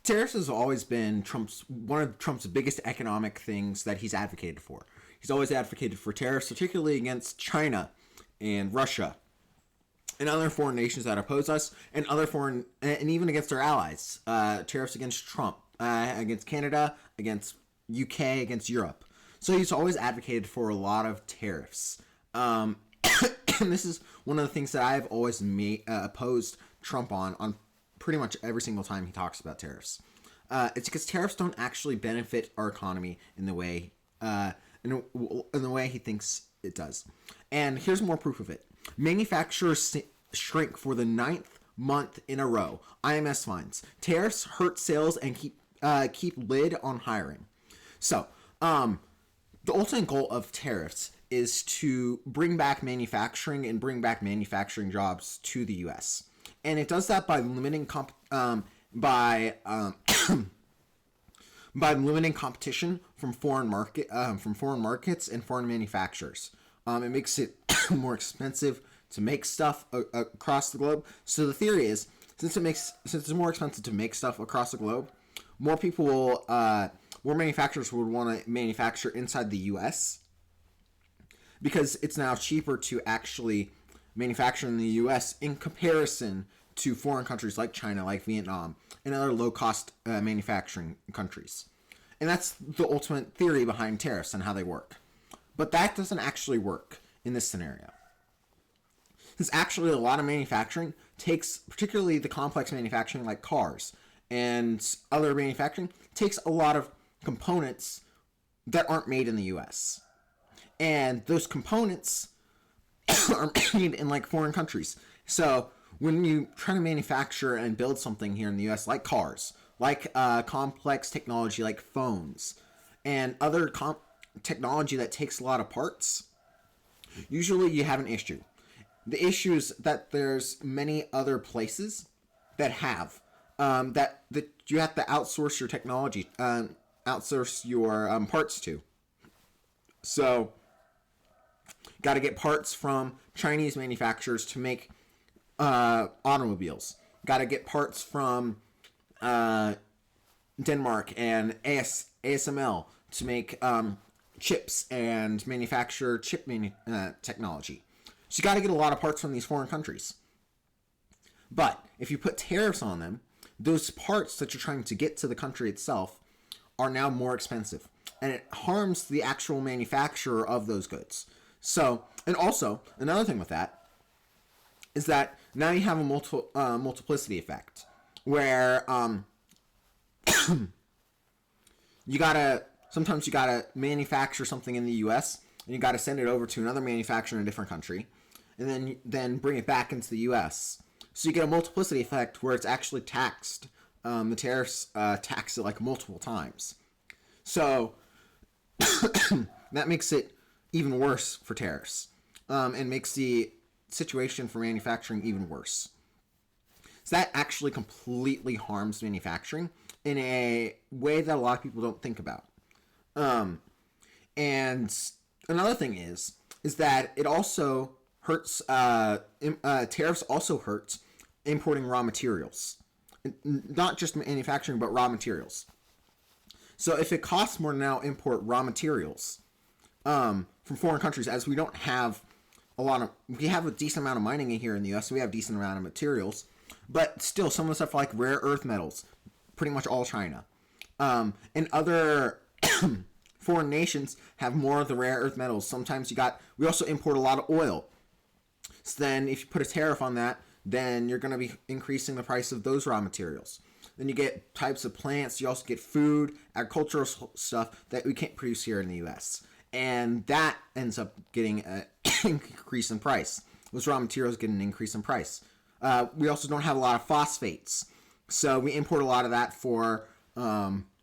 Tariffs has always been one of Trump's biggest economic things that he's advocated for. He's always advocated for tariffs, particularly against China and Russia and other foreign nations that oppose us, and even against our allies. Tariffs against Trump, against Canada, against UK, against Europe. So he's always advocated for a lot of tariffs. And this is one of the things that I've always opposed Trump on pretty much every single time he talks about tariffs. It's because tariffs don't actually benefit our economy in the way he thinks it does. And here's more proof of it. Manufacturers shrink for the 9th month in a row. IMS finds tariffs hurt sales and keep lid on hiring. So, the ultimate goal of tariffs is to bring back manufacturing and bring back manufacturing jobs to the U.S. And it does that by limiting by limiting competition from foreign markets and foreign manufacturers. It makes it more expensive to make stuff across the globe. So the theory is, since it's more expensive to make stuff across the globe, more manufacturers would want to manufacture inside the U.S. because it's now cheaper to actually manufacture in the U.S. in comparison to foreign countries like China, like Vietnam, and other low-cost manufacturing countries. And that's the ultimate theory behind tariffs and how they work. But that doesn't actually work in this scenario. Since actually a lot of manufacturing takes, particularly the complex manufacturing like cars and other manufacturing, takes a lot of components that aren't made in the U.S. And those components are made in like foreign countries. So when you try to manufacture and build something here in the U.S., like cars, like complex technology like phones, and other technology that takes a lot of parts, usually you have an issue. The issue is that there's many other places that have that you have to outsource your technology, outsource your parts to. So, got to get parts from Chinese manufacturers to make automobiles. Got to get parts from Denmark and ASML to make chips and manufacture chip technology. So you got to get a lot of parts from these foreign countries. But if you put tariffs on them, those parts that you're trying to get to the country itself are now more expensive. And it harms the actual manufacturer of those goods. So, and also, another thing with that is that now you have a multiplicity effect. Where sometimes you gotta manufacture something in the U.S. and you gotta send it over to another manufacturer in a different country, and then bring it back into the U.S. So you get a multiplicity effect where it's actually taxed. The tariffs tax it like multiple times. So that makes it even worse for tariffs, and makes the situation for manufacturing even worse. So that actually completely harms manufacturing in a way that a lot of people don't think about. And another thing is that it also hurts, tariffs also hurt importing raw materials. Not just manufacturing, but raw materials. So if it costs more to now import raw materials from foreign countries, as we don't have we have a decent amount of mining in here in the U.S., so we have a decent amount of materials. But still, some of the stuff like rare earth metals, pretty much all China. And other foreign nations have more of the rare earth metals. Sometimes we also import a lot of oil. So then if you put a tariff on that, then you're going to be increasing the price of those raw materials. Then you get types of plants. You also get food, agricultural stuff that we can't produce here in the U.S. And that ends up getting an increase in price. Those raw materials get an increase in price. We also don't have a lot of phosphates. So we import a lot of that for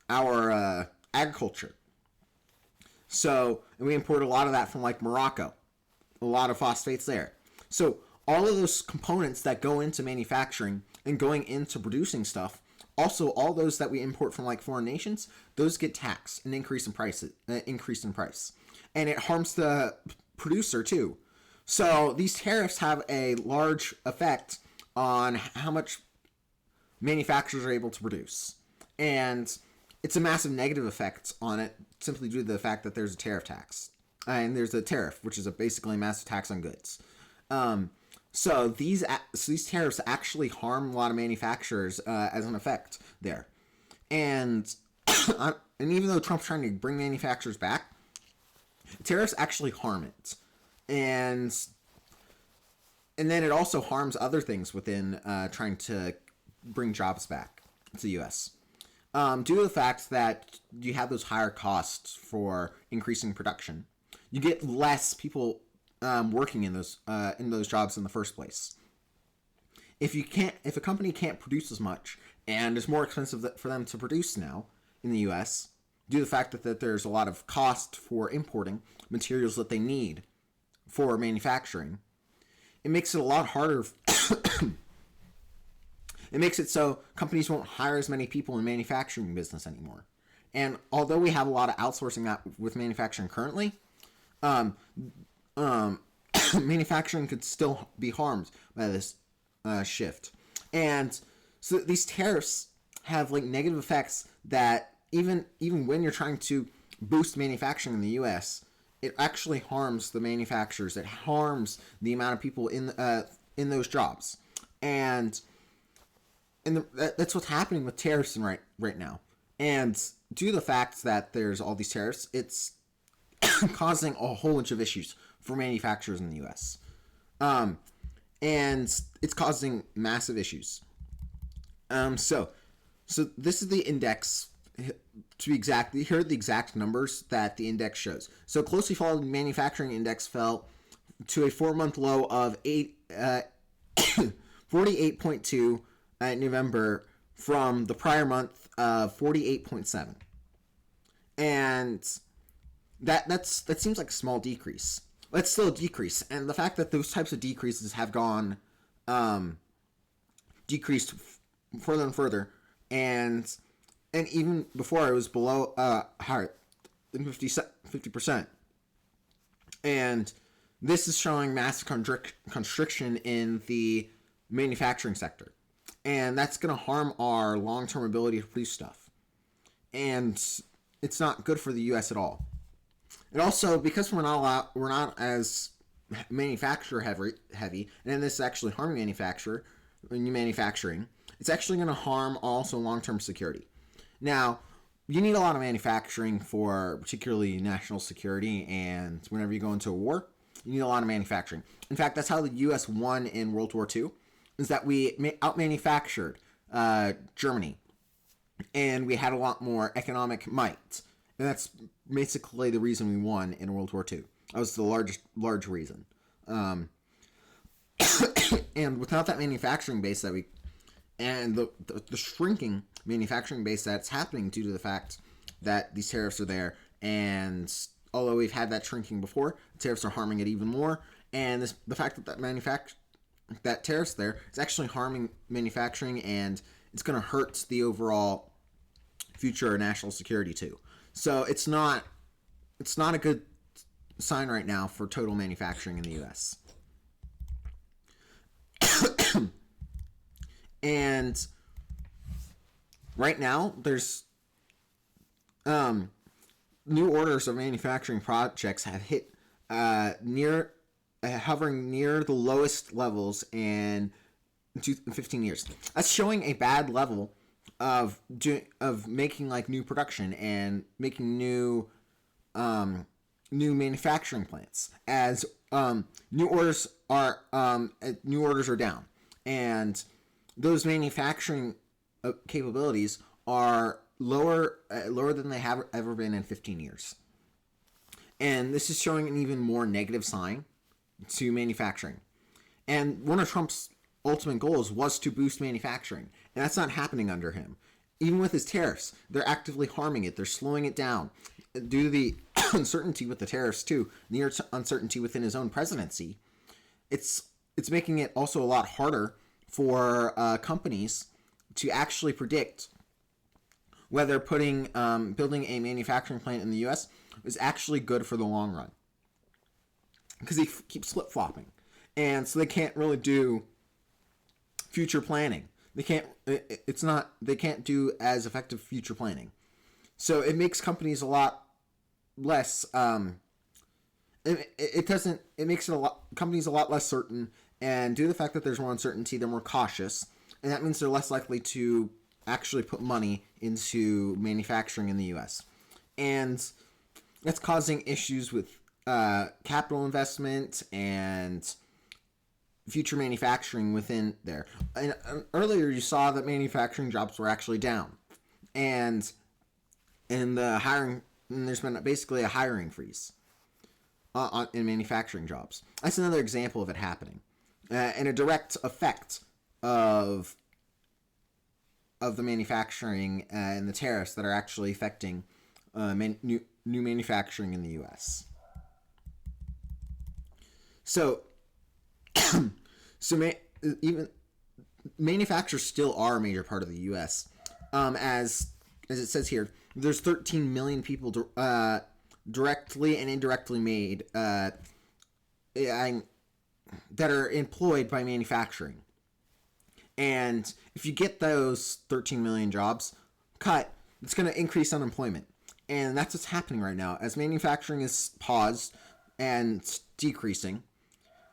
our agriculture. So, and we import a lot of that from like Morocco. A lot of phosphates there. So all of those components that go into manufacturing and going into producing stuff, also all those that we import from like foreign nations, those get taxed and increase in price. And it harms the producer too. So these tariffs have a large effect on how much manufacturers are able to produce. And it's a massive negative effect on it simply due to the fact that there's a tariff tax. And there's a tariff, which is basically a massive tax on goods. So these tariffs actually harm a lot of manufacturers as an effect there. And and even though Trump's trying to bring manufacturers back, tariffs actually harm it. And then it also harms other things within trying to bring jobs back to the U.S. Due to the fact that you have those higher costs for increasing production, you get less people working in those jobs in the first place. If a company can't produce as much, and it's more expensive for them to produce now in the U.S. due to the fact that there's a lot of cost for importing materials that they need for manufacturing, it makes it a lot harder. It makes it so companies won't hire as many people in manufacturing business anymore. And although we have a lot of outsourcing that with manufacturing currently, manufacturing could still be harmed by this shift. And so these tariffs have like negative effects that even when you're trying to boost manufacturing in the U.S., it actually harms the manufacturers. It harms the amount of people in those jobs, and that's what's happening with tariffs right now. And due to the fact that there's all these tariffs, it's causing a whole bunch of issues for manufacturers in the U.S. And it's causing massive issues. So this is the index. To be exact, here are the exact numbers that the index shows. So closely followed manufacturing index fell to a 4-month low of 48.2 in November from the prior month of 48.7. And that seems like a small decrease. That's still a decrease. And the fact that those types of decreases have gone decreased further and further, and even before it was below higher than 50%. And this is showing massive constriction in the manufacturing sector. And that's going to harm our long-term ability to produce stuff. And it's not good for the U.S. at all. And also, because we're not as manufacturer heavy, and this is actually harming manufacturing, it's actually going to harm also long-term security. Now, you need a lot of manufacturing for particularly national security, and whenever you go into a war, you need a lot of manufacturing. In fact, that's how the U.S. won in World War II, is that we out-manufactured Germany, and we had a lot more economic might. And that's basically the reason we won in World War II. That was the large reason. And without that manufacturing base and the shrinking manufacturing base that's happening due to the fact that these tariffs are there, and although we've had that shrinking before, the tariffs are harming it even more, and the fact that tariffs there is actually harming manufacturing, and it's going to hurt the overall future national security too. So it's not a good sign right now for total manufacturing in the U.S. And right now, there's new orders of manufacturing projects have hit hovering near the lowest levels in 15 years. That's showing a bad level of making like new production and making new manufacturing plants, as new orders are down, and those manufacturing capabilities are lower than they have ever been in 15 years. And this is showing an even more negative sign to manufacturing. And one of Trump's ultimate goals was to boost manufacturing, and that's not happening under him. Even with his tariffs, they're actively harming it. They're slowing it down. Due to the uncertainty with the tariffs too, near uncertainty within his own presidency, it's making it also a lot harder for companies to actually predict whether building a manufacturing plant in the U.S. is actually good for the long run, because he keeps flip-flopping, and so they can't really do future planning. they can't. It's not. They can't do as effective future planning. So it makes companies a lot less. It doesn't. It makes it a lot companies a lot less certain, and due to the fact that there's more uncertainty, they're more cautious, and that means they're less likely to actually put money into manufacturing in the U.S. And that's causing issues with capital investment and future manufacturing within there. And earlier you saw that manufacturing jobs were actually down, and the hiring, and there's been basically a hiring freeze in manufacturing jobs. That's another example of it happening, and a direct effect of the manufacturing and the tariffs that are actually affecting new manufacturing in the U.S. So, even manufacturers still are a major part of the U.S. As it says here, there's 13 million people directly and indirectly made that are employed by manufacturing. And if you get those 13 million jobs cut, it's going to increase unemployment. And that's what's happening right now. As manufacturing is paused and decreasing,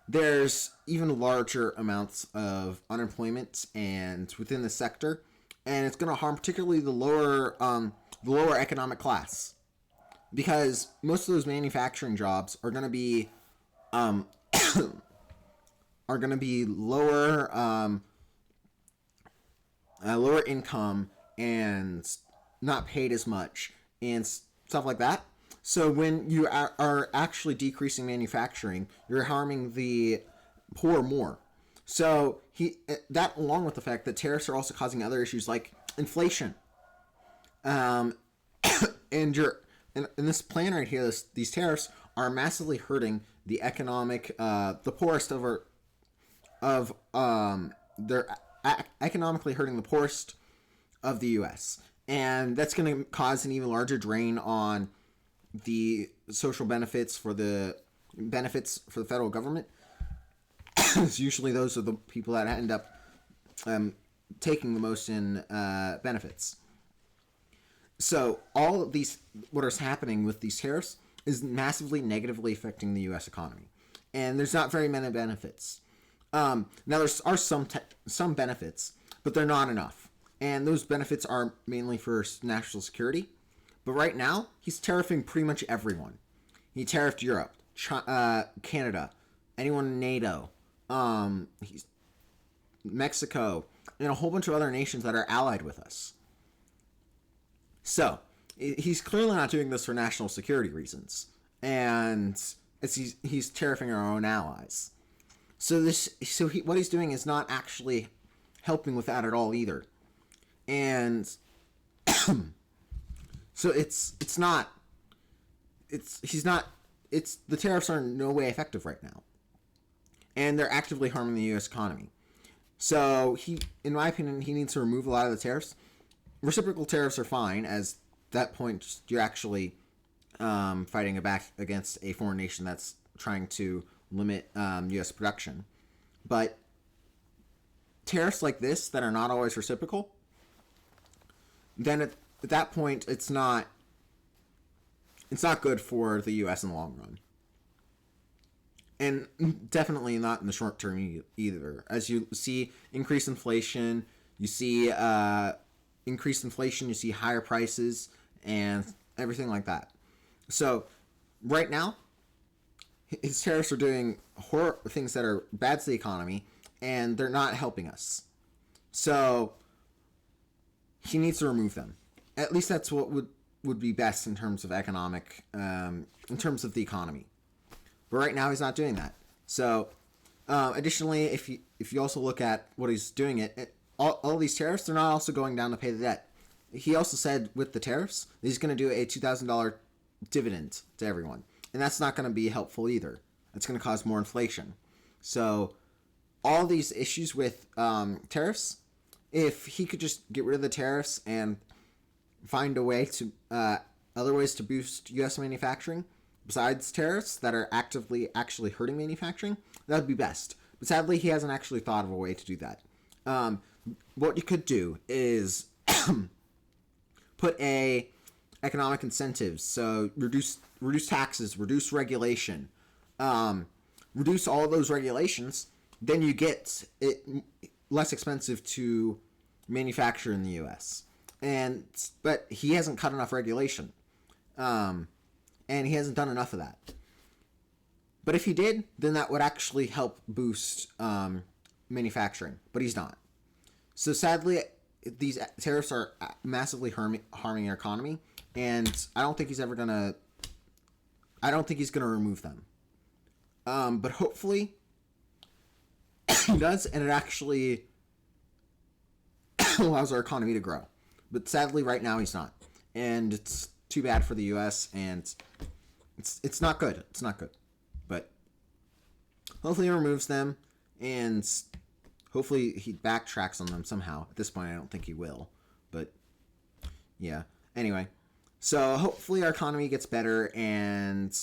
there's even larger amounts of unemployment and within the sector, and it's going to harm particularly the lower economic class, because most of those manufacturing jobs are going to be lower income and not paid as much and stuff like that. So when you are actually decreasing manufacturing, you're harming the poor more. So that, along with the fact that tariffs are also causing other issues like inflation, and in this plan right here, these tariffs are massively hurting the poorest they're economically hurting the poorest of the U.S. And that's going to cause an even larger drain on the social benefits for the federal government. Usually those are the people that end up taking the most in benefits. So all of these, what is happening with these tariffs is massively negatively affecting the U.S. economy. And there's not very many benefits. Now there are some benefits, but they're not enough. And those benefits are mainly for national security. But right now, he's tariffing pretty much everyone. He tariffed Europe, Canada, anyone in NATO, Mexico, and a whole bunch of other nations that are allied with us. So, he's clearly not doing this for national security reasons. And he's tariffing our own allies. What he's doing is not actually helping with that at all either. And so the tariffs are in no way effective right now. And they're actively harming the US economy. So in my opinion, he needs to remove a lot of the tariffs. Reciprocal tariffs are fine, as that point you're actually fighting back against a foreign nation that's trying to limit US production. But tariffs like this that are not always reciprocal, then at that point it's not good for the U.S. in the long run, and definitely not in the short term either. As you see increased inflation, you see higher prices and everything like that. So right now, his tariffs are doing things that are bad to the economy, and they're not helping us. So he needs to remove them. At least that's what would be best in terms of economic, in terms of the economy. But right now he's not doing that. So, additionally, if you also look at what he's doing, all these tariffs, they're not also going down to pay the debt. He also said with the tariffs, he's going to do a $2,000 dividend to everyone. And that's not going to be helpful either. It's going to cause more inflation. So, all these issues with tariffs, if he could just get rid of the tariffs and find a way to other ways to boost U.S. manufacturing besides tariffs that are actively actually hurting manufacturing, that would be best. But sadly, he hasn't actually thought of a way to do that. what you could do is put a economic incentives. So reduce taxes, reduce regulation, reduce all those regulations. Then you get it less expensive to manufacture in the U.S. But he hasn't cut enough regulation, and he hasn't done enough of that. But if he did, then that would actually help boost manufacturing. But he's not. So sadly, these tariffs are massively harming our economy, and I don't think he's gonna remove them. But hopefully he does, and it actually allows our economy to grow. But sadly, right now he's not, and it's too bad for the U.S. and it's not good. It's not good. But hopefully he removes them, and hopefully he backtracks on them somehow. At this point, I don't think he will. But yeah. Anyway, so hopefully our economy gets better, and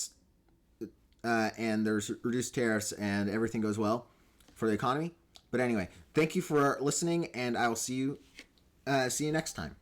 there's reduced tariffs, and everything goes well for the economy. But anyway, thank you for listening, and I will see you next time.